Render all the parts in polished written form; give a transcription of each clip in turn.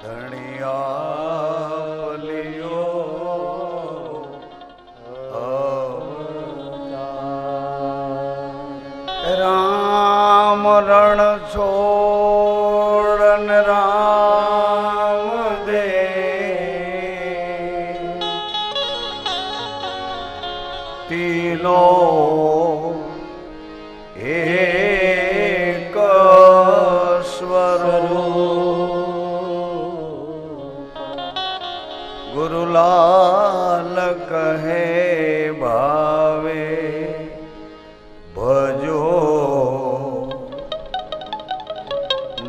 ધણિયા પલિયો રામ રણ છોડન રામ દે તીનો એક સ્વરૂપ ગુરુલાલ કહે ભાવે ભજો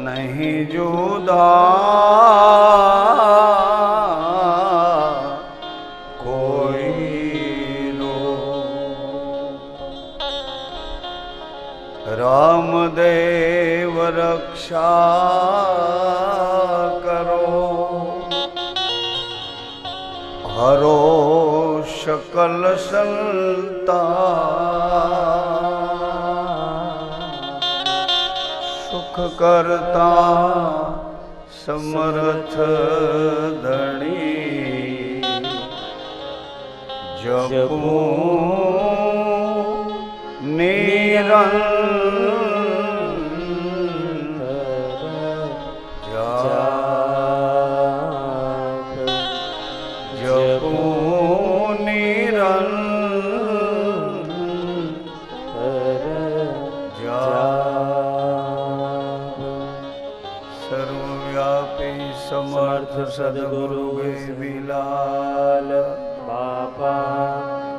નહીં જુદા કોઈનો રામદેવ રક્ષા કરો હરો શકલ સંતાન સુખ કરતા સમર્થ ધણી જપું નિરંતર જપું સર્વવ્યાપી સમર્થ સદગુરુ વિલાલ બાપા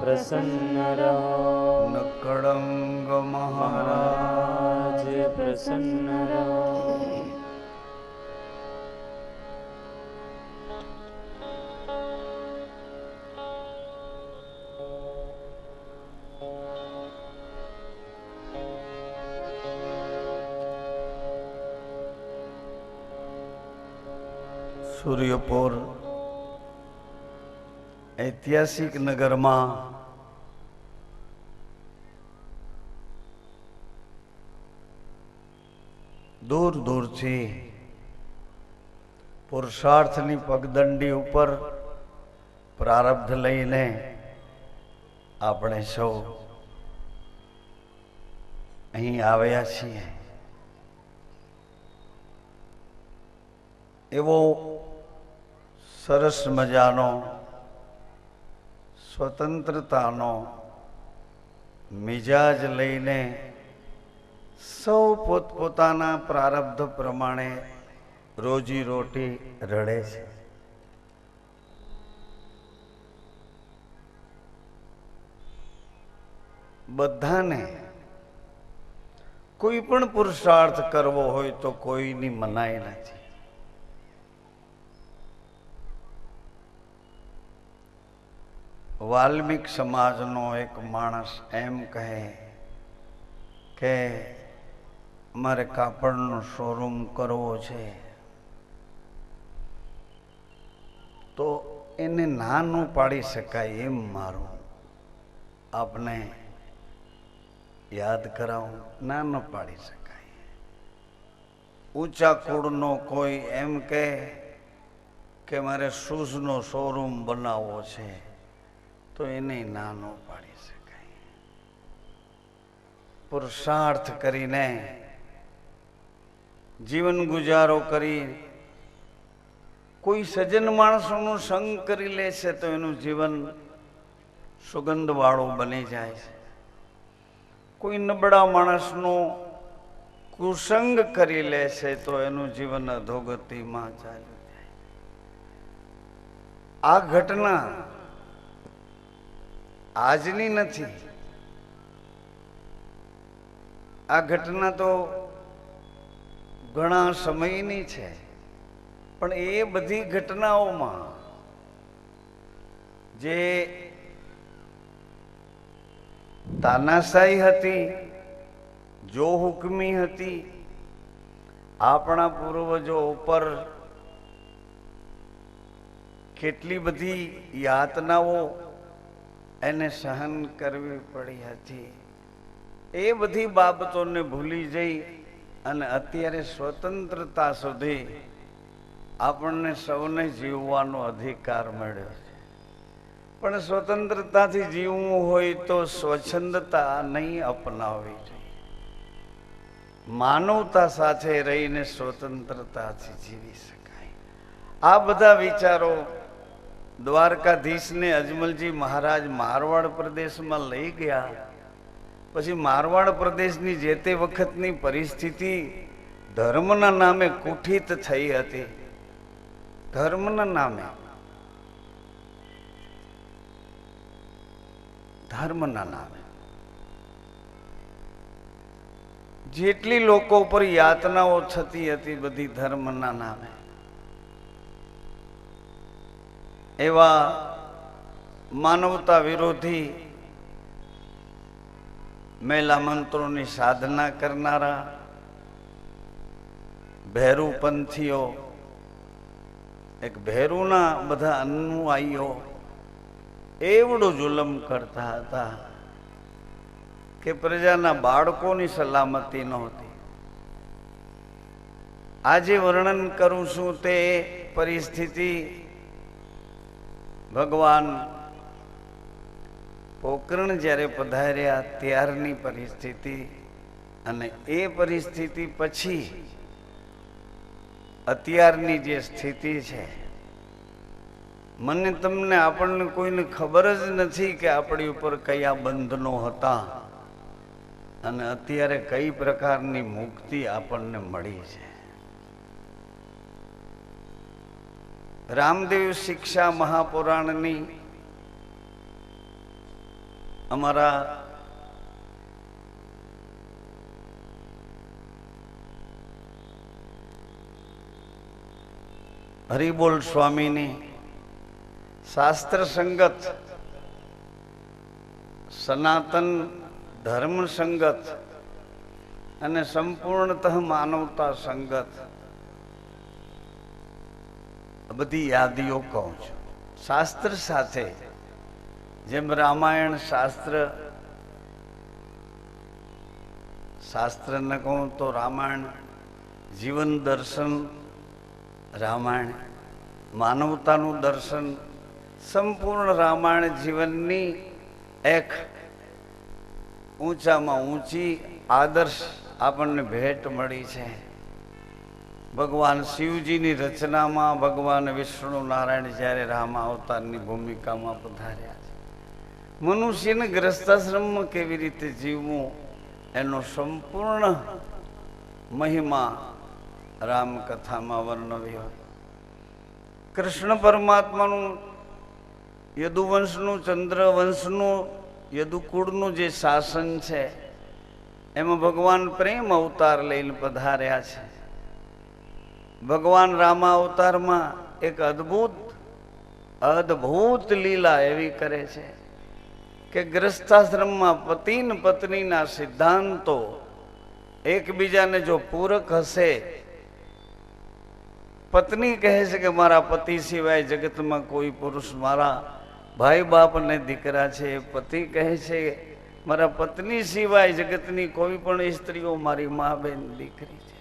પ્રસન્ન રહો, નકળંગ મહારાજ પ્રસન્ન રહો. સૂર્યપુર ઐતિહાસિક નગરમાં દૂર દૂરથી પુરુષાર્થની પગદંડી ઉપર પ્રારબ્ધ લઈને આપણે સૌ અહીં આવ્યા છીએ. એવો સરસ મજાનો સ્વતંત્રતાનો મિજાજ લઈને સૌ પોતપોતાના પ્રારબ્ધ પ્રમાણે રોજી રોટી રળે છે. બધાને કોઈ પણ પુરુષાર્થ કરવો હોય તો કોઈની મનાઈ નથી. વાલ્મીક સમાજનો એક માણસ એમ કહે કે મારે કાપડનો શોરૂમ કરવો છે, તો એને ના ન પાડી શકાય એમ મારું આપને યાદ કરાવું. ના ન પાડી શકાય. ઊંચા કુળનો કોઈ એમ કહે કે મારે શૂઝનો શોરૂમ બનાવવો છે, તો એને ના ન પાડી શકાય. પુરુષાર્થ કરીને જીવન ગુજારો કરી કોઈ સજ્જન માણસોનો સંગ કરી લે છે તો એનું જીવન સુગંધવાળું બની જાય છે. કોઈ નબળા માણસનો કુસંગ કરી લે છે તો એનું જીવન અધોગતિમાં ચાલ્યું જાય. આ ઘટના આજની નથી. આ ઘટના તો ઘણા સમયની છે, પણ એ બધી ઘટનાઓમાં જે તાનાશાહી હતી, જો હુકમી હતી, આપણા પૂર્વજો ઉપર કેટલી બધી યાતનાઓ એને સહન કરવી પડી હતી, એ બધી બાબતોને ભૂલી જઈ અને અત્યારે સ્વતંત્રતા સુધી આપણને સૌને જીવવાનો અધિકાર મળ્યો છે, પણ સ્વતંત્રતાથી જીવવું હોય તો સ્વચ્છંદતા નહીં અપનાવવી જોઈએ. માનવતા સાથે રહીને સ્વતંત્રતાથી જીવી શકાય. આ બધા વિચારો દ્વારકાધીશને અજમલજી મહારાજ મારવાડ પ્રદેશમાં લઈ ગયા. પછી મારવાડ પ્રદેશની જે તે વખતની પરિસ્થિતિ ધર્મના નામે કુઠિત થઈ હતી. ધર્મના નામે, ધર્મના નામે જેટલી લોકો પર યાતનાઓ થતી હતી, બધી ધર્મના નામે. એવા માનવતા વિરોધી મેલા મંત્રોની સાધના કરનારા ભેરુ પંથીઓ, એક ભેરુના બધા અનુયાયીઓ એવડું જુલમ કરતા હતા કે પ્રજાના બાળકોની સલામતી નહોતી. આજે વર્ણન કરું છું તે પરિસ્થિતિ ભગવાન પોકરણ જ્યારે પધાર્યા ત્યારની પરિસ્થિતિ, અને એ પરિસ્થિતિ પછી અત્યારની જે સ્થિતિ છે. મને તમને આપણને કોઈને ખબર જ નથી કે આપણી ઉપર કયા બંધનો હતા અને અત્યારે કઈ પ્રકારની મુક્તિ આપણને મળી છે. રામદેવ શિક્ષા મહાપુરાણની અમારા હરિબોલ સ્વામીની શાસ્ત્ર સંગત, સનાતન ધર્મ સંગત અને સંપૂર્ણતઃ માનવતા સંગત બધી યાદીઓ કહું છું. શાસ્ત્ર સાથે જેમ રામાયણ શાસ્ત્રને કહું તો રામાયણ જીવન દર્શન, રામાયણ માનવતાનું દર્શન, સંપૂર્ણ રામાયણ જીવનની એક ઊંચામાં ઊંચી આદર્શ આપણને ભેટ મળી છે. ભગવાન શિવજીની રચનામાં ભગવાન વિષ્ણુ નારાયણ જ્યારે રામ અવતારની ભૂમિકામાં પધાર્યા છે. મનુષ્યને ગ્રસ્તાશ્રમમાં કેવી રીતે જીવવું એનો સંપૂર્ણ મહિમા રામકથામાં વર્ણવ્યો. કૃષ્ણ પરમાત્માનું યદુવંશનું, ચંદ્રવંશનું, યદુકુળનું જે શાસન છે એમાં ભગવાન પ્રેમ અવતાર લઈને પધાર્યા છે. ભગવાન રામા અવતારમાં એક અદ્ભુત લીલા એવી કરે છે કે ગ્રસ્તાશ્રમમાં પતિ ને પત્નીના સિદ્ધાંતો એકબીજાને જો પૂરક હશે, પત્ની કહે છે કે મારા પતિ સિવાય જગતમાં કોઈ પુરુષ, મારા ભાઈ બાપ ને દીકરા છે. પતિ કહે છે મારા પત્ની સિવાય જગતની કોઈ પણ સ્ત્રીઓ મારી મા બેન દીકરી છે.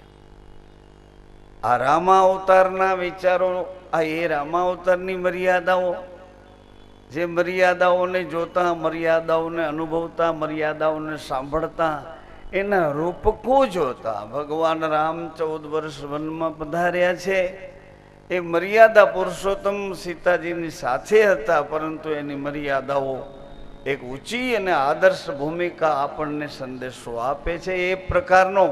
આ રામા અવતારના વિચારો, આ એ રામા અવતારની મર્યાદાઓ, જે મર્યાદાઓને જોતા, મર્યાદાઓને અનુભવતા, મર્યાદાઓને સાંભળતા, એના રૂપકો જોતા ભગવાન રામ 14 વર્ષ વનમાં પધાર્યા છે. એ મર્યાદા પુરુષોત્તમ સીતાજીની સાથે હતા, પરંતુ એની મર્યાદાઓ એક ઊંચી અને આદર્શ ભૂમિકા આપણને સંદેશો આપે છે. એ પ્રકારનો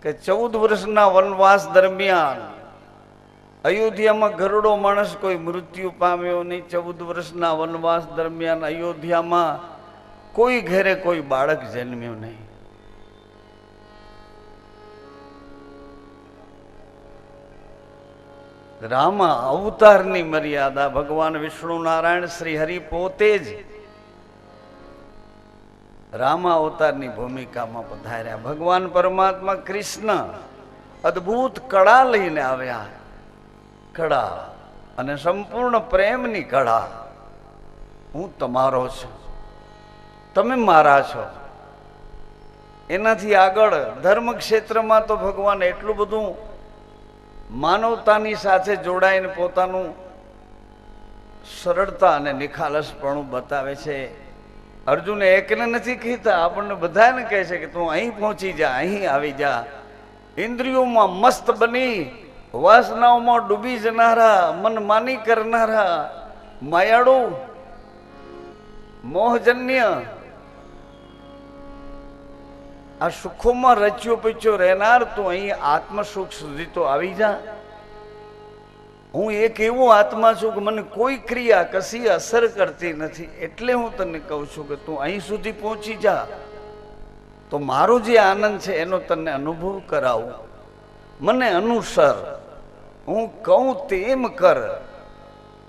કે 14 વર્ષના વનવાસ દરમિયાન અયોધ્યામાં ગરુડો માણસ કોઈ મૃત્યુ પામ્યો નહીં. 14 વર્ષના વનવાસ દરમિયાન અયોધ્યામાં કોઈ ઘરે કોઈ બાળક જન્મ્યું નહીં. રામ અવતારની મર્યાદા ભગવાન વિષ્ણુ નારાયણ શ્રી હરિ પોતે જ રામા અવતારની ભૂમિકામાં પધાર્યા. ભગવાન પરમાત્મા કૃષ્ણ અદ્ભુત કળા લઈને આવ્યા. કળા અને સંપૂર્ણ પ્રેમની કળા. હું તમારો છું, તમે મારા છો. એનાથી આગળ ધર્મ ક્ષેત્રમાં તો ભગવાન એટલું બધું માનવતાની સાથે જોડાઈને પોતાનું સરળતા અને નિખાલસપણું બતાવે છે. અર્જુન એકને નથી કહેતા, આપણને બધાને કહે છે કે તું અહીં પહોંચી જા, અહીં આવી જા. ઇન્દ્રિયોમાં મસ્ત બની વાસનાઓમાં ડૂબી જનારા, મનમાની કરનારા, માયાળુ, મોહજન્ય આ સુખોમાં રચ્યો પચ્યો રહેનાર તું અહીં આત્મ સુખ સુધી તો આવી જા. હું એક એવો આત્મા છું કે મને કોઈ ક્રિયા કશી અસર કરતી નથી, એટલે હું તને કહું છું કે તું અહીં સુધી પહોંચી જા, તો મારો જે આનંદ છે એનો તને અનુભવ કરાવું. મને અનુસર, હું કહું તેમ કર.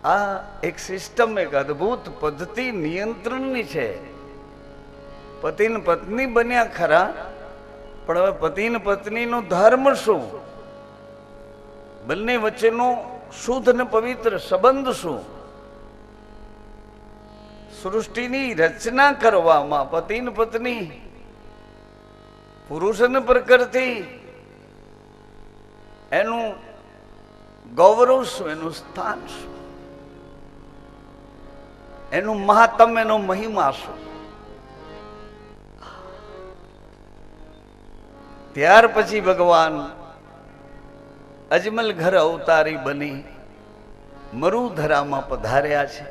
આ એક સિસ્ટમ, એક અદ્ભુત પદ્ધતિ નિયંત્રણની છે. પતિ ને પત્ની બન્યા ખરા, પણ હવે પતિ ને પત્નીનો ધર્મ શું, બંને વચ્ચેનો શુદ્ધ ને પવિત્ર સંબંધ શું? સૃષ્ટિની રચના કરવામાં પતિ ને પત્ની, પુરુષ અને પ્રકૃતિ, એનું ગૌરવ શું, એનું સ્થાન શું, એનું મહાત્મ, એનો મહિમા શું? ત્યાર પછી ભગવાન અજમલ ઘર અવતારી બની મરુધરામાં પધાર્યા છે.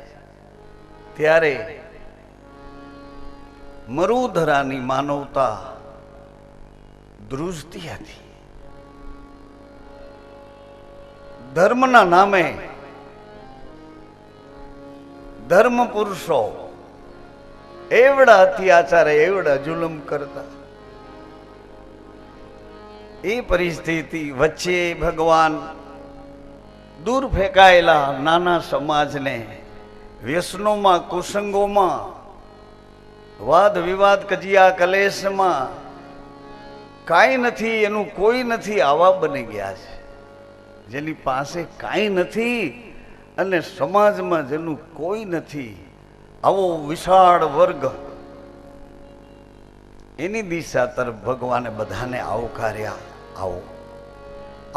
ત્યારે મરુધરાની માનવતા ધ્રુજતી હતી. ધર્મના નામે ધર્મ પુરુષો એવડા અત્યાચાર, એવડા જુલમ કરતા. એ પરિસ્થિતિ વચ્ચે ભગવાન દૂર ફેંકાયેલા નાના સમાજને વ્યસનોમાં, કુસંગોમાં, વાદ વિવાદ, કજિયા કલેશમાં કાંઈ નથી, એનું કોઈ નથી, આવા બની ગયા છે. જેની પાસે કાંઈ નથી અને સમાજમાં જેનું કોઈ નથી, આવો વિશાળ વર્ગ, એની દિશા તરફ ભગવાને બધાને આવકાર્યા. આવો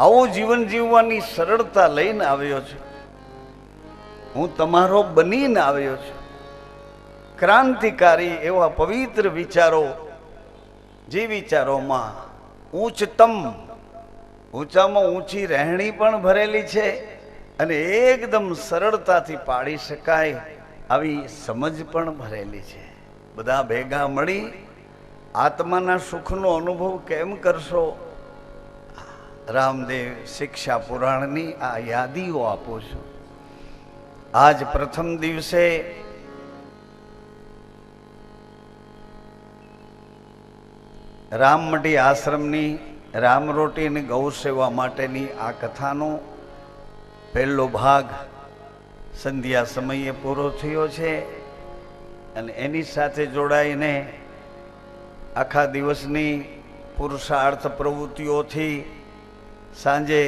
આવો જીવન જીવવાની સરળતા લઈને આવ્યો છું, હું તમારો બનીને આવ્યો છું. ક્રાંતિકારી એવા પવિત્ર વિચારો, જે વિચારોમાં ઉચ્ચતમ, ઊંચામાં ઊંચી રહેણી પણ ભરેલી છે અને એકદમ સરળતાથી પાડી શકાય આવી સમજ પણ ભરેલી છે. બધા ભેગા મળી આત્માના સુખનો અનુભવ કેમ કરશો? રામદેવ શિક્ષા પુરાણની આ યાદીઓ આપું છું. આજ પ્રથમ દિવસે રામમઢી આશ્રમની રામરોટી અને ગૌ સેવા માટેની આ કથાનો પહેલો ભાગ સંધ્યા સમયે પૂરો થયો છે અને એની સાથે જોડાઈને આખા દિવસની પુરુષાર્થ પ્રવૃત્તિઓથી સાંજે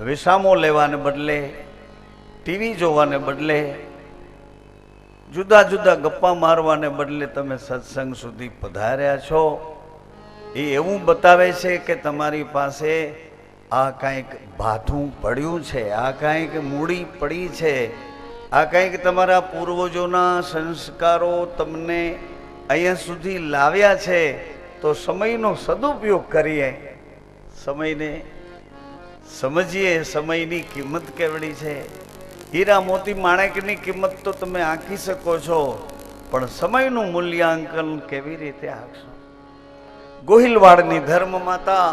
વિસામો લેવાને બદલે, ટીવી જોવાને બદલે, જુદા જુદા ગપ્પા મારવાને બદલે તમે સત્સંગ સુધી પધાર્યા છો. એ એવું બતાવે છે કે તમારી પાસે આ કંઈક ભાથું પડ્યું છે, આ કંઈક મૂડી પડી છે, આ કંઈક તમારા પૂર્વજોના સંસ્કારો તમને અહીંયા સુધી લાવ્યા છે. તો સમયનો સદુપયોગ કરીએ, સમયને સમજીએ, સમયની કિંમત કેવડી છે. હીરા મોતી માણેકની કિંમત તો તમે આંકી શકો છો, પણ સમયનું મૂલ્યાંકન કેવી રીતે આંકશો? ગોહિલવાડની ધર્મ માતા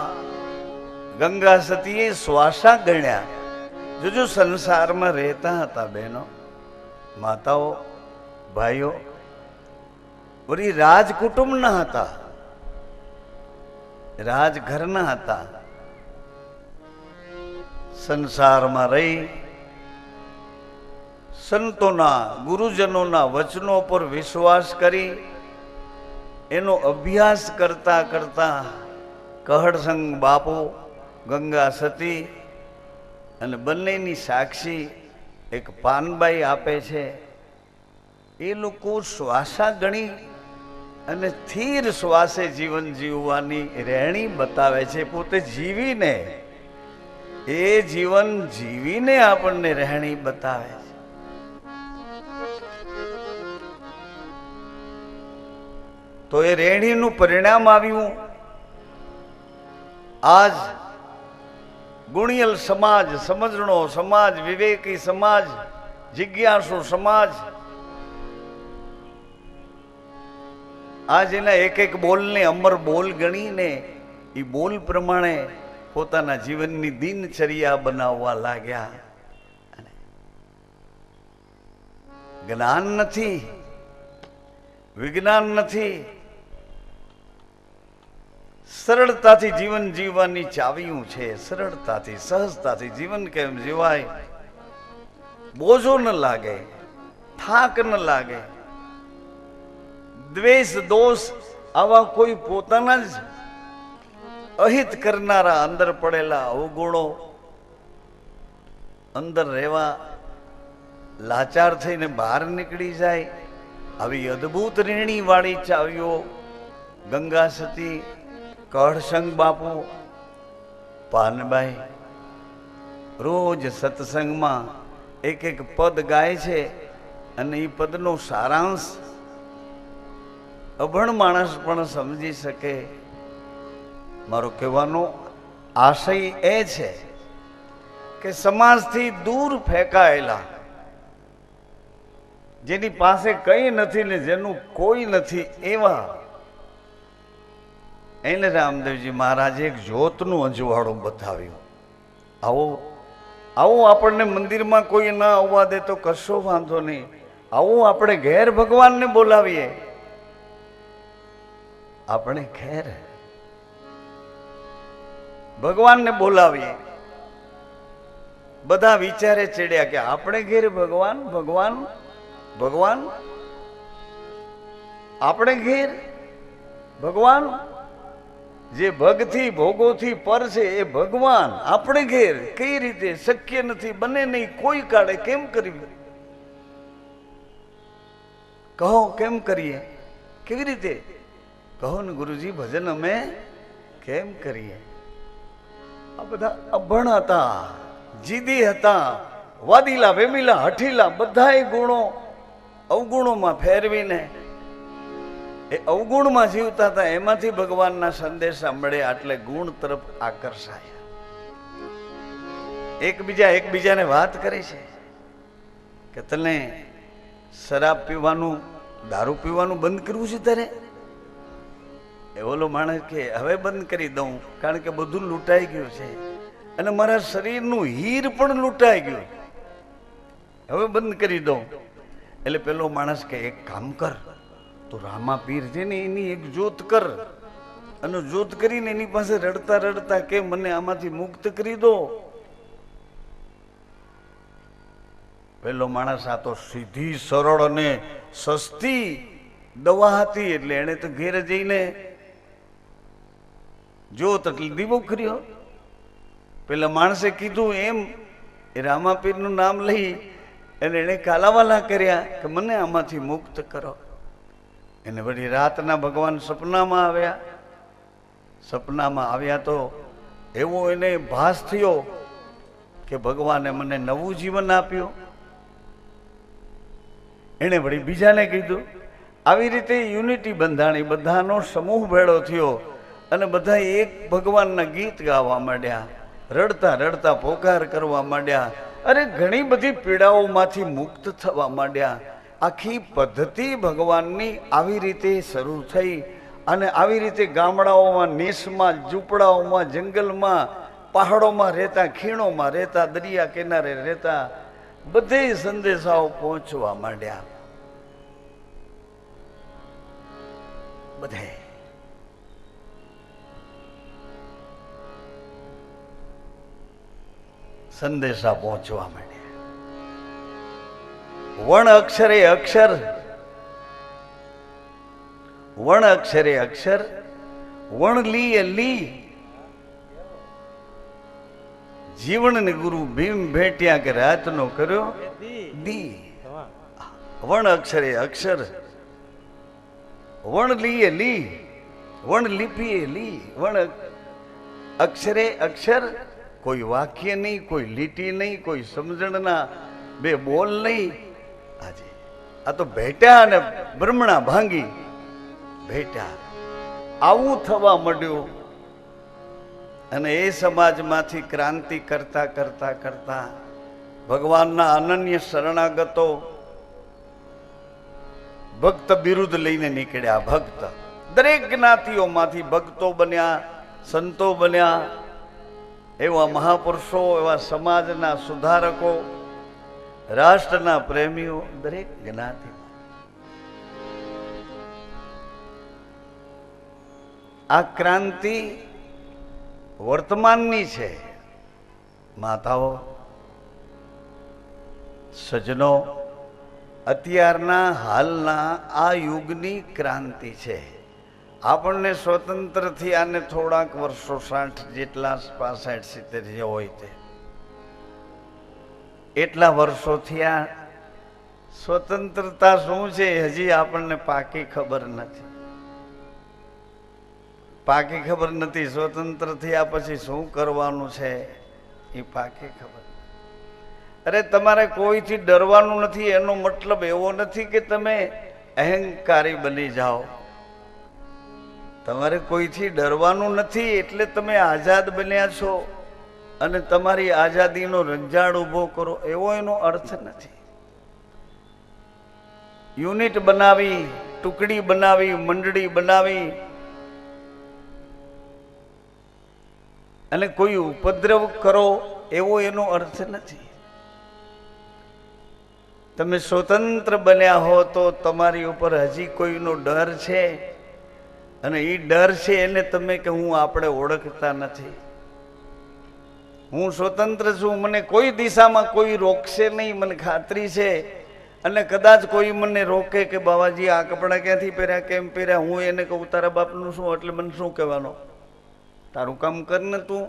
ગંગા સતીએ શ્વાસા ગણ્યા. જોજો સંસારમાં રહેતા હતા બહેનો, માતાઓ, ભાઈઓ, વળી રાજકુટુંબના હતા, રાજઘરના હતા. સંસારમાં રહી સંતોના, ગુરુજનોના વચનો પર વિશ્વાસ કરી એનો અભ્યાસ કરતા કરતા કહડસંગ બાપુ, ગંગા સતી અને બંનેની સાક્ષી એક પાનબાઈ આપે છે. એ લોકો શ્વાસા ગણી અને સ્થિર શ્વાસે જીવન જીવવાની રહેણી બતાવે છે. પોતે જીવીને એ જીવન જીવીને આપણને રહેણી બતાવે છે. તો એ રહેણીનું પરિણામ આવ્યું આજ ગુણિયલ સમાજ, સમજણો સમાજ, વિવેકી સમાજ, જિજ્ઞાસુ સમાજ આજ એના એક એક બોલને અમર બોલ ગણીને એ બોલ પ્રમાણે પોતાના જીવનની દિનચર્યા બનાવવા લાગ્યા. જ્ઞાન નથી, વિજ્ઞાન નથી, સરળતાથી જીવન જીવવાની ચાવીયું છે. સરળતાથી, સહજતાથી જીવન કેમ જીવાય, બોજો ન લાગે, થાક ન લાગે, દ્વેષ દોષ આવા કોઈ પોતાના જ અહિત કરનારા અંદર પડેલા અવગુણો અંદર રહેવા લાચાર થઈને બહાર નીકળી જાય. આવી અદ્ભુત રેણી વાળી ચાવીઓ ગંગા સતી, કળશંગ બાપુ, પાનબાઈ રોજ સત્સંગમાં એક એક પદ ગાય છે. અને એ પદનો સારાંશ અભણ માણસ પણ સમજી શકે. મારો કહેવાનો આશય એ છે કે સમાજથી દૂર ફેંકાયેલા, જેની પાસે કંઈ નથી ને જેનું કોઈ નથી, એવા એને રામદેવજી મહારાજે એક જ્યોતનું અજવાળું બતાવ્યું. આવો આવો આપણને મંદિરમાં કોઈ ના આવવા દે તો કશો વાંધો નહીં, આવું આપણે ઘેર ભગવાનને બોલાવીએ. આપણે ઘેર ભગવાનને બોલાવીએ. બધા વિચારે ચડ્યા કે આપણે ઘેર ભગવાન, ભગવાન, ભગવાન, આપણે ઘેર ભગવાન. જે ભગથી ભોગોથી પર છે એ ભગવાન આપણે ઘેર કઈ રીતે શક્ય નથી, બને નહીં, કોઈ કાળે કેમ કરવી? કહો કેમ કરીએ, કેવી રીતે કહો ને ગુરુજી, ભજન અમે કેમ કરીએ? આ બધા અભણ હતા, જીદી હતા, વાદીલા, વેમીલા, હઠીલા, બધાય ગુણો અવગુણોમાં ફેરવીને એ અવગુણમાં જીવતા હતા. એમાંથી ભગવાનના સંદેશા મળ્યા એટલે ગુણ તરફ આકર્ષાયા. એકબીજાને વાત કરે છે કે તને શરાબ પીવાનું, દારૂ પીવાનું બંધ કરવું છે તારે? એ ઓલો માણસ કે હવે બંધ કરી દઉં, કારણ કે બધું લૂંટાઈ ગયું છે અને મારા શરીરનું હીર પણ લૂંટાઈ ગયું, હવે બંધ કરી દઉં. એટલે પેલો માણસ કે એક કામ કર, તો રામા પીર છે ને એની એક જોત કર, અને જોત કરીને એની પાસે રડતા રડતા કે મને આમાંથી મુક્ત કરી દો. પેલો માણસ આ તો સીધી સરળ અને સસ્તી દવા હતી, એટલે એને તો ઘેર જઈને જોત એટલે દીવો કર્યો. પેલા માણસે કીધું એમ એ રામાપીરનું નામ લઈ અને એને કાલાવાલા કર્યા કે મને આમાંથી મુક્ત કરો. એને વળી રાતના ભગવાન સપનામાં આવ્યા. સપનામાં આવ્યા તો એવો એને ભાસ થયો કે ભગવાને મને નવું જીવન આપ્યું. એને વળી બીજાને કીધું. આવી રીતે યુનિટી બંધાણી, બધાનો સમૂહ ભેળો થયો અને બધા એક ભગવાનના ગીત ગાવા માંડ્યા, રડતા રડતા પોકાર કરવા માંડ્યા. અરે ઘણી બધી પીડાઓમાંથી મુક્ત થવા માંડ્યા. આખી પદ્ધતિ ભગવાનની આવી રીતે શરૂ થઈ અને આવી રીતે ગામડાઓમાં, નેસમાં, ઝૂંપડાઓમાં, જંગલમાં, પહાડોમાં રહેતા, ખીણોમાં રહેતા, દરિયા કિનારે રહેતા બધે સંદેશાઓ પહોંચવા માંડ્યા. બધે સંદેશા પહોંચવા માંડ્યા. વણ અક્ષરે અક્ષર, વણ અક્ષરે અક્ષર, વણ લીએ લી. જીવન ને ગુરુ ભીમ ભેટ્યા કે રાતનો કર્યો દી. વણ અક્ષરે અક્ષર, વણ લીએ લી, વણ લિપિએ લી. વણ અક્ષરે અક્ષર, કોઈ વાક્ય નહીં, કોઈ લીટી નહીં, કોઈ સમજણના બે બોલ નહીં. આજે આ તો ભેટ્યા અને બ્રહ્મણા ભાંગી ભેટ્યા, આવું થવા માંડ્યું. અને એ સમાજમાંથી ક્રાંતિ કરતા કરતા કરતા ભગવાનના અનન્ય શરણાગતો ભક્ત બિરુદ લઈને નીકળ્યા. ભક્ત દરેક જ્ઞાતિઓમાંથી ભક્તો બન્યા, સંતો બન્યા, એવા મહાપુરુષો, એવા સમાજના સુધારકો, રાષ્ટ્રના પ્રેમીઓ, દરેક જ્ઞાતિ. આ ક્રાંતિ વર્તમાનની છે. માતાઓ, સજ્જનો, અત્યારના હાલના આ યુગની ક્રાંતિ છે. આપણને સ્વતંત્ર થયાને થોડાક વર્ષો 60 જેટલા, 65 70 જે હોય તે એટલા વર્ષો થયા. સ્વતંત્રતા શું છે હજી આપણને પાકી ખબર નથી. પાકી ખબર નથી. સ્વતંત્ર થયા પછી શું કરવાનું છે એ પાકી ખબર. અરે તમારે કોઈથી ડરવાનું નથી. એનો મતલબ એવો નથી કે તમે અહંકારી બની જાઓ. તમારે કોઈથી ડરવાનું નથી એટલે તમે આઝાદ બન્યા છો અને તમારી આઝાદીનો રંજાડ ઊભો કરો, એવો એનો અર્થ નથી. યુનિટ બનાવી, ટુકડી બનાવી, મંડળી બનાવી અને કોઈ ઉપદ્રવ કરો, એવો એનો અર્થ નથી. તમે સ્વતંત્ર બન્યા હો તો તમારી ઉપર હજી કોઈનો ડર છે, અને એ ડર છે એને તમે કે હું આપણે ઓળખતા નથી. હું સ્વતંત્ર છું, મને કોઈ દિશામાં કોઈ રોકશે નહીં, મને ખાતરી છે. અને કદાચ કોઈ મને રોકે કે બાવાજી આ કપડાં ક્યાંથી પહેર્યા, કેમ પહેર્યા, હું એને કહું તારા બાપનું શું, એટલે મને શું કહેવાનો, તારું કામ કર ને તું.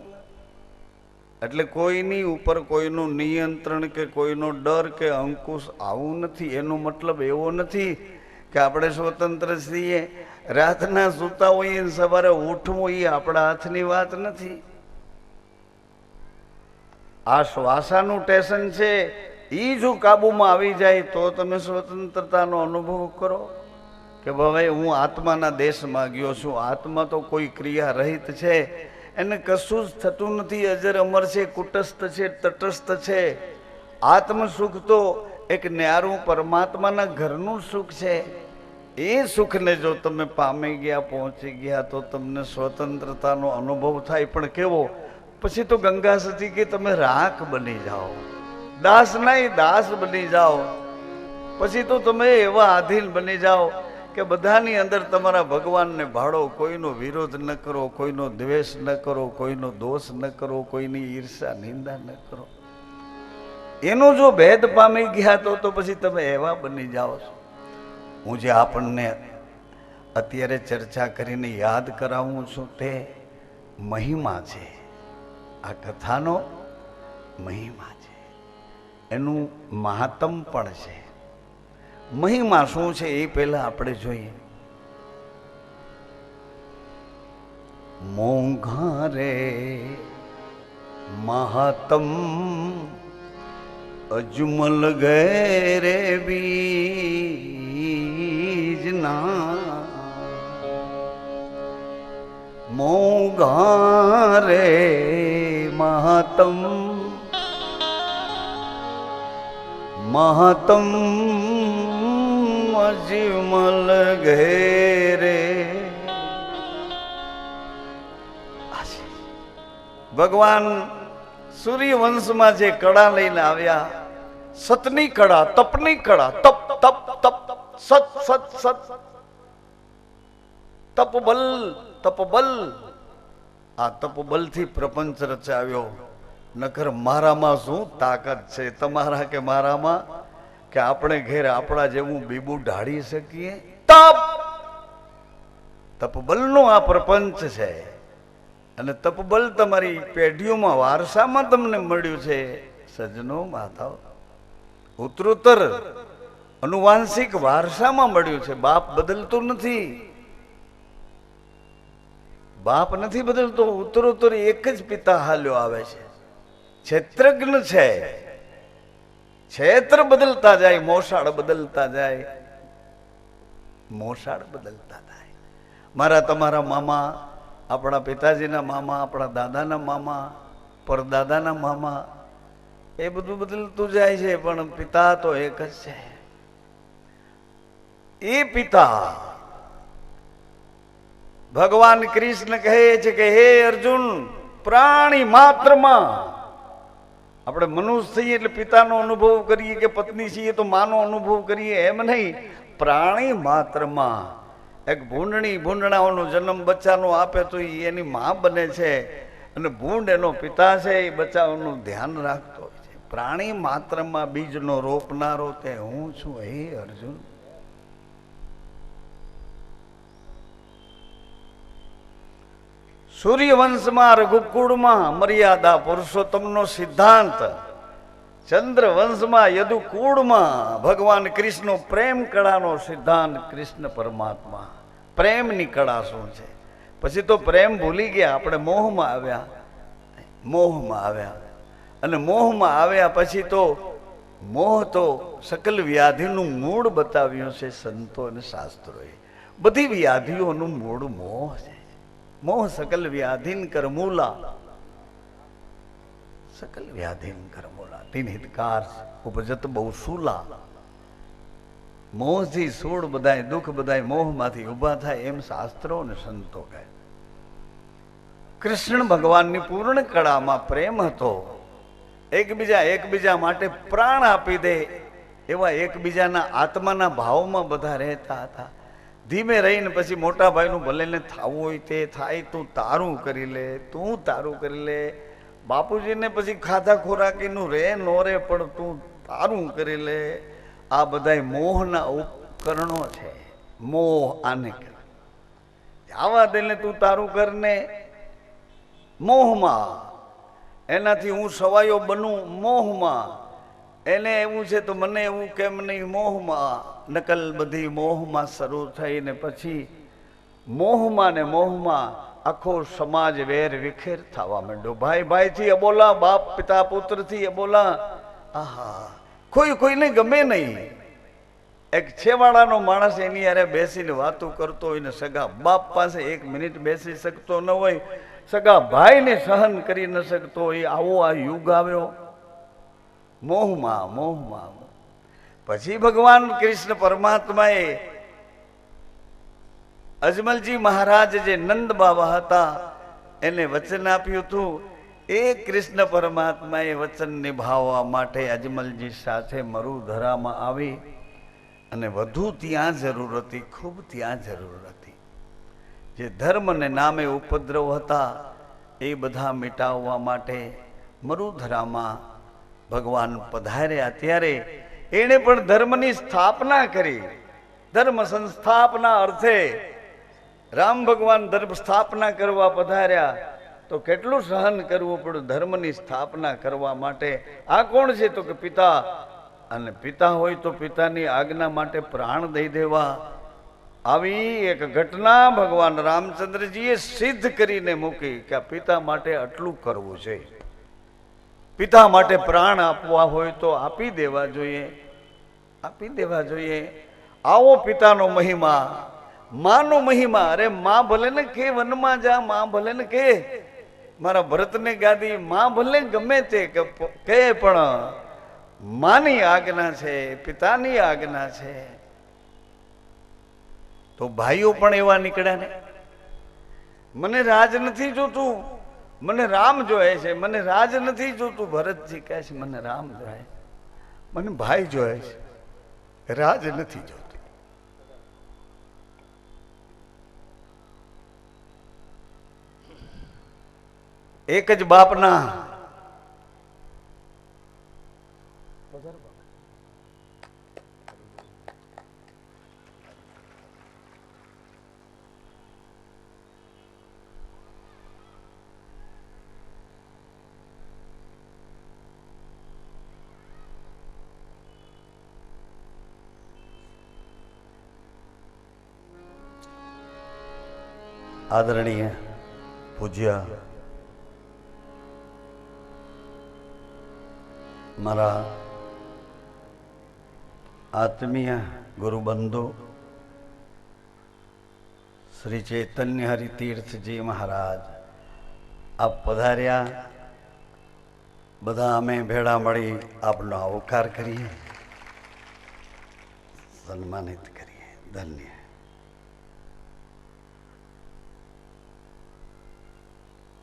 એટલે કોઈની ઉપર કોઈનું નિયંત્રણ કે કોઈનો ડર કે અંકુશ આવું નથી. એનો મતલબ એવો નથી કે આપણે સ્વતંત્ર છીએ. રાતના સૂતા હોઈએ સવારે ઉઠવું એ આપણા હાથની વાત નથી. આ શ્વાસાનું ટેશન છે, એ જો કાબુમાં આવી જાય તો તમે સ્વતંત્રતાનો અનુભવ કરો કે ભાઈ હું આત્માના દેશમાં ગયો છું. આત્મા તો કોઈ ક્રિયા રહિત છે, એને કશું જ થતું નથી, અજર અમર છે, કુટસ્થ છે, તટસ્થ છે. આત્મ સુખ તો એક ન્યારું પરમાત્માના ઘરનું સુખ છે. એ સુખને જો તમે પામી ગયા, પહોંચી ગયા તો તમને સ્વતંત્રતાનો અનુભવ થાય. પણ કેવો? પછી તો ગંગા સતી કે તમે રાખ બની જાઓ, દાસ નહીં દાસ બની જાઓ. પછી તો તમે એવા આધીન બની જાઓ કે બધાની અંદર તમારા ભગવાનને ભાળો, કોઈનો વિરોધ ન કરો, કોઈનો દ્વેષ ન કરો, કોઈનો દોષ ન કરો, કોઈની ઈર્ષા નિંદા ન કરો. એનો જો ભેદ પામી ગયા તો પછી તમે એવા બની જાઓ છો. હું જે આપણને અત્યારે ચર્ચા કરીને યાદ કરાવું છું તે મહિમા છે. આ કથાનો મહિમા છે, એનું મહાત્મ પણ છે. મહિમા શું છે એ પહેલા આપણે જોઈએ. મોંઘા રે મહાત્મ અજમલ ગેરે બીજના, મોંઘા રે મહાત્મ મહાત્મ અજમલ ઘેરે. ભગવાન સૂર્યવંશમાં જે કળા લઈને આવ્યા, સતની કળા, તપની કળા, તપ તપ તપ સત સત સત, તપબલ તપબલ. આ તપબલથી પ્રપંચ રચાવ્યો. નકર મારામાં શું તાકાત છે, તમારા કે મારામાં, કે આપણે ઘેર આપણા જેવું બીબું ઢાળી શકીએ? તપ તપબલનો આ પ્રપંચ છે. અને તપબલ તમારી પેઢીઓમાં વારસામાં તમને મળ્યું છે. સજ્જનો, માતાઓ, ઉત્તરોત્તર અનુવાંશિક વારસામાં મળ્યું છે. બાપ બદલતો નથી, બાપ નથી બદલતો. ઉત્તરોત્તર એક જ પિતા હાલ્યો આવે છે. ક્ષેત્રજ્ઞ છે. ક્ષેત્ર બદલતા જાય, મોસાળ બદલતા જાય, મોસાળ બદલતા જાય. મારા તમારા મામા, આપણા પિતાજીના મામા, આપણા દાદાના મામા, પરદાદાના મામા, એ બધું બદલતું જાય છે, પણ પિતા તો એક જ છે. એ પિતા ભગવાન કૃષ્ણ કહે છે કે હે અર્જુન, પ્રાણી માત્રમાં, આપણે મનુષ્ય છીએ એટલે પિતાનો અનુભવ કરીએ કે પત્ની છીએ તો માનો અનુભવ કરીએ, એમ નહીં. પ્રાણી માત્રમાં એક ભૂંડણી ભૂંડણાઓનો જન્મ બચ્ચાનો આપે તો એની માં બને છે, અને ભૂંડ એનો પિતા છે, એ બચ્ચાઓનું ધ્યાન રાખતો હોય છે. પ્રાણી માત્રમાં બીજનો રોપનારો તે હું છું. હે અર્જુન, સૂર્યવંશમાં રઘુકુળમાં મર્યાદા પુરુષોત્તમનો સિદ્ધાંત, ચંદ્રવંશમાં યદુકુળમાં ભગવાન કૃષ્ણ પ્રેમ કળાનો સિદ્ધાંત. કૃષ્ણ પરમાત્મા પ્રેમની કળા શું છે? પછી તો પ્રેમ ભૂલી ગયા, આપણે મોહમાં આવ્યા, મોહમાં આવ્યા, અને મોહમાં આવ્યા પછી તો મોહ તો સકલ વ્યાધિનું મૂળ બતાવ્યું છે સંતો અને શાસ્ત્રોએ. બધી વ્યાધિઓનું મૂળ મોહ છે. મોહ સકલ વ્યાધિન કરમૂલા, સકલ વ્યાધિન કરમૂલા, તીન હિતકાર ઉપજત બહુસૂલા. મોહથી સૂળ બધાય દુઃખ બધાય મોહમાંથી ઊભા થાય, એમ શાસ્ત્રો અને સંતો કહે. કૃષ્ણ ભગવાનની પૂર્ણ કળામાં પ્રેમ હતો. એકબીજા માટે પ્રાણ આપી દે એવા એકબીજાના આત્માના ભાવમાં બધા રહેતા હતા. ધીમે રહીને પછી મોટા ભાઈનું ભલે ને થવું હોય તે થાય, તું તારું કરી લે, તું તારું કરી લે. બાપુજીને પછી ખાધા ખોરાકીનું રે નો રે, પણ તું તારું કરી લે. આ બધા મોહના ઉપકરણો છે. મોહ આને કરે, આવા દે તું તારું કરને, મોહમાં. એનાથી હું સવાયો બનું, મોહમાં. એને એવું છે તો મને એવું કેમ નહીં, મોહમાં. નકલ બધી મોહમાં શરૂ થઈને પછી મોહમાં ને મોહમાં આખો સમાજ વેર વિખેર થવા માંડ્યો. ભાઈ ભાઈથી અબોલા, બાપ પિતા પુત્રથી અબોલા. આહા, કોઈને ગમે નહીં. એક છેવાડાનો માણસ એની યારે બેસીને વાતો કરતો હોય ને સગા બાપ પાસે 1 મિનિટ બેસી શકતો ન હોય, સગા ભાઈને સહન કરી ન શકતો હોય, આવો આ યુગ આવ્યો. મોહમાં મોહમાં. પછી ભગવાન કૃષ્ણ પરમાત્માએ અજમલજી મહારાજ જે નંદ બાબા હતા એને વચન આપ્યું હતું. એ કૃષ્ણ પરમાત્માએ વચન નિભાવવા માટે અજમલજી સાથે મરુધરામાં આવી, અને વધુ ત્યાં જરૂર હતી, ખૂબ ત્યાં જરૂર હતી. જે ધર્મને નામે ઉપદ્રવ હતા એ બધા મિટાવવા માટે મરુધરામાં ભગવાન પધાર્યા. ત્યારે એણે પણ ધર્મની સ્થાપના કરી. ધર્મ સંસ્થાપના અર્થે રામ ભગવાન ધર્મ સ્થાપના કરવા પધાર્યા, તો કેટલું સહન કરવું પડ્યું ધર્મની સ્થાપના કરવા માટે. આ કોણ છે? તો કે પિતા. અને પિતા હોય તો પિતાની આજ્ઞા માટે પ્રાણ દઈ દેવા. આવી એક ઘટના ભગવાન રામચંદ્રજીએ સિદ્ધ કરીને મૂકી કે આ પિતા માટે આટલું કરવું છે. પિતા માટે પ્રાણ આપવા હોય તો આપી દેવા જોઈએ, આપી દેવા જોઈએ. આવો પિતાનો મહિમા, માનો મહિમા. અરે માં ભલે ને કે વનમાં જા, માં ભલે ને કે મારા ભરતને ગાદી, માં ભલે ગમે તે કે, પણ માની આજ્ઞા છે, પિતાની આજ્ઞા છે. તો ભાઈઓ પણ એવા નીકળ્યા ને, મને રાજ નથી જોતું, મને રામ જોયે છે. મને રાજ નથી જોતું, ભરતજી કહે છે મને રામ જોયે, મને ભાઈ જોયે છે, રાજ નથી જોતું. એક જ બાપના આદરણીય પૂજ્ય મારા આત્મીય ગુરુબંધુ શ્રી ચૈતન્ય હરિતીર્થજી મહારાજ આપ પધાર્યા. બધા અમે ભેળા મળી આપનો આવકાર કરીએ, સન્માનિત કરીએ. ધન્ય.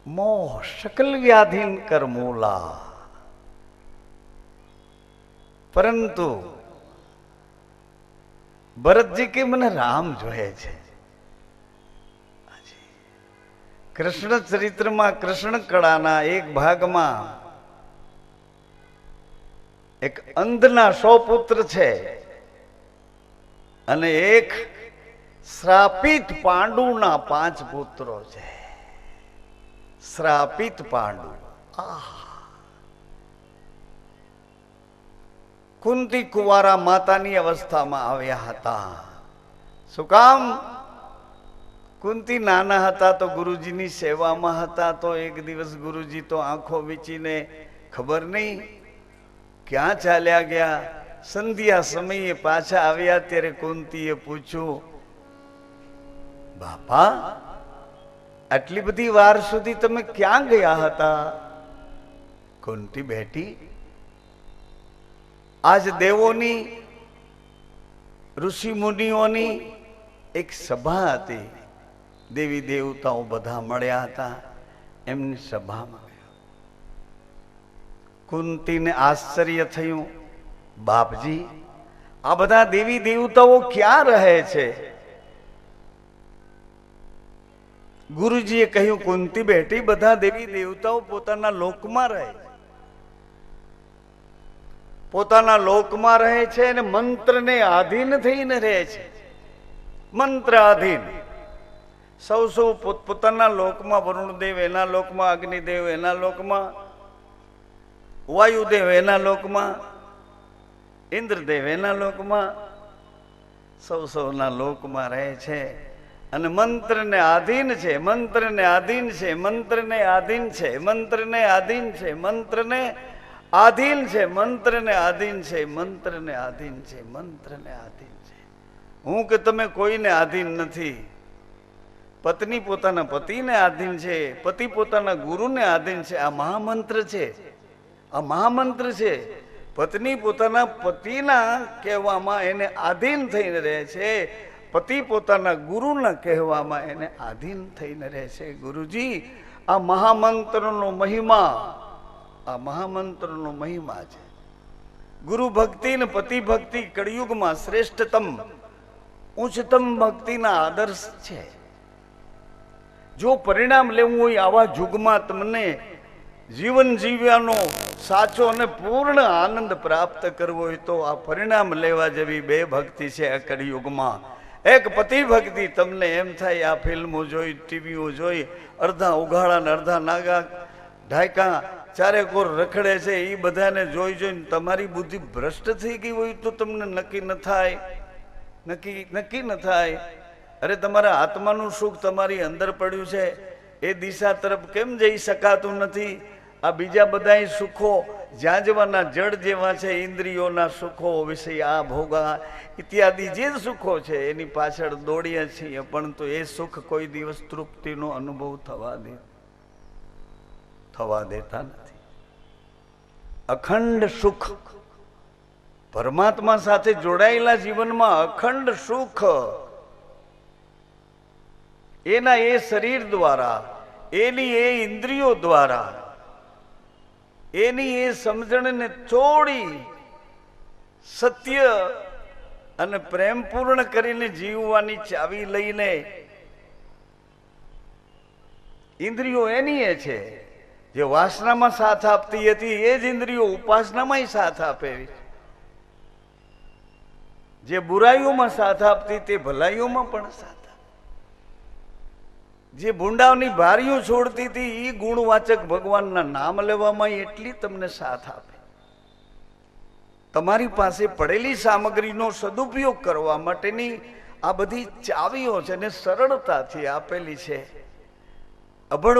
મોહ શકલ વ્યાધિન કર મૂલા, પરંતુ ભરતજી કે મને રામ જોઈએ છે. કૃષ્ણ ચરિત્રમાં કૃષ્ણ કળાના એક ભાગમાં એક અંધના 100 પુત્ર છે અને એક શ્રાપિત પાંડુના 5 પુત્રો છે. શ્રાપિત પાંડુ. કુંતી કુંવારા માતાની અવસ્થામાં આવ્યા હતા. શું કામ? કુંતી નાના હતા તો ગુરુજીની સેવામાં હતા. તો એક દિવસ ગુરુજી તો આંખો વીંચીને ખબર નહીં ક્યાં ચાલ્યા ગયા. સંધ્યા સમયે પાછા આવ્યા ત્યારે કુંતીએ પૂછ્યું, બાપા આટલી બધી વાર સુધી તમે ક્યાં ગયા હતા? કુંતી બેટી, આજ દેવોની ઋષિ મુનિઓની એક સભા હતી. દેવી દેવતાઓ બધા મળ્યા હતા. એમની સભામાં કુંતીને આશ્ચર્ય થયું, બાપજી આ બધા દેવી દેવતાઓ ક્યાં રહે છે? ગુરુજીએ કહ્યું, કુંતી બેટી, બધા દેવી દેવતાઓ પોતાના લોકમાં રહે છે. પોતાના લોકમાં રહે છે અને મંત્રને આધીન થઈને રહે છે. મંત્ર આધીન. સૌ પોતાના લોકમાં, વરુણદેવ એના લોકમાં, અગ્નિદેવ એના લોકમાં, વાયુદેવ એના લોકમાં, ઇન્દ્રદેવ એના લોકમાં, સૌના લોકમાં રહે છે અને મંત્રને આધીન છે. મંત્રને આધીન છે. મંત્રને આધીન છે. મંત્રને આધીન છે. મંત્રને આધીન છે. મંત્રને આધીન છે. મંત્રને આધીન છે. મંત્રને આધીન છે. હું કે તમે કોઈને આધીન નથી. પત્ની પોતાના પતિને આધીન છે. પતિ પોતાના ગુરુને આધીન છે. આ મહામંત્ર છે. આ મહામંત્ર છે. પત્ની પોતાના પતિના કહેવામાં એને આધીન થઈને રહે છે. પતિ પોતાના ગુરુના કહેવામાં એને આધીન થઈને રહે છે. ગુરુજી, આ મહામંત્રનો મહિમા, આ મહામંત્રનો મહિમા છે. ગુરુ ભક્તિ ને પતિ ભક્તિ કળિયુગમાં શ્રેષ્ઠતમ ઉચ્ચતમ ભક્તિના આદર્શ છે. જો પરિણામ લેવું હોય આવા યુગમાં, તમને જીવન જીવ્યાનો સાચો અને પૂર્ણ આનંદ પ્રાપ્ત કરવો હોય તો આ પરિણામ લેવા જેવી 2 ભક્તિ છે આ કળિયુગમાં. એક પતિ ભક્તિ. તમને એમ થાય આ ફિલ્મો જોઈ, ટીવીઓ જોઈ, અડધા ઉઘાડા ને અડધા નાગા ઢાયકા ચારેકોર રખડે છે, એ બધાને જોઈ જોઈને તમારી બુદ્ધિ ભ્રષ્ટ થઈ ગઈ હોય તો તમને નક્કી ન થાય. નક્કી ન થાય. અરે તમારા આત્માનું સુખ તમારી અંદર પડ્યું છે, એ દિશા તરફ કેમ જઈ શકાતું નથી? આ બીજા બધા સુખો જ્યાં જવાના જડ જેવા છે, ઇન્દ્રિયોના સુખો, વિષય આ ભોગા ઇત્યાદિ જે સુખો છે એની પાછળ દોડીએ છીએ, પરંતુ એ સુખ કોઈ દિવસ તૃપ્તિનો અનુભવ થવા દેતા નથી. અખંડ સુખ, પરમાત્મા સાથે જોડાયેલા જીવનમાં અખંડ સુખ એના એ શરીર દ્વારા, એની એ ઇન્દ્રિયો દ્વારા, એની એ સમજણને તોડી સત્ય અને પ્રેમપૂર્ણ કરીને જીવવાની ચાવી લઈને, ઇન્દ્રિયો એની એ છે. જે વાસનામાં સાથ આપતી હતી એ જ ઇન્દ્રિયો ઉપાસનામાં સાથ આપે. જે બુરાઈઓમાં સાથ આપતી તે ભલાઈઓમાં પણ સાથ આપે. જે ભૂંડાઓની બારીઓ છોડતી હતી એ ગુણવાચક ભગવાનના નામ લેવામાં એટલી તમને સાથ આપે. તમારી પાસે પડેલી સામગ્રીનો સદુપયોગ કરવા માટેની આ બધી ચાવીઓ છે ને સરળતાથી આપેલી છે. અભણ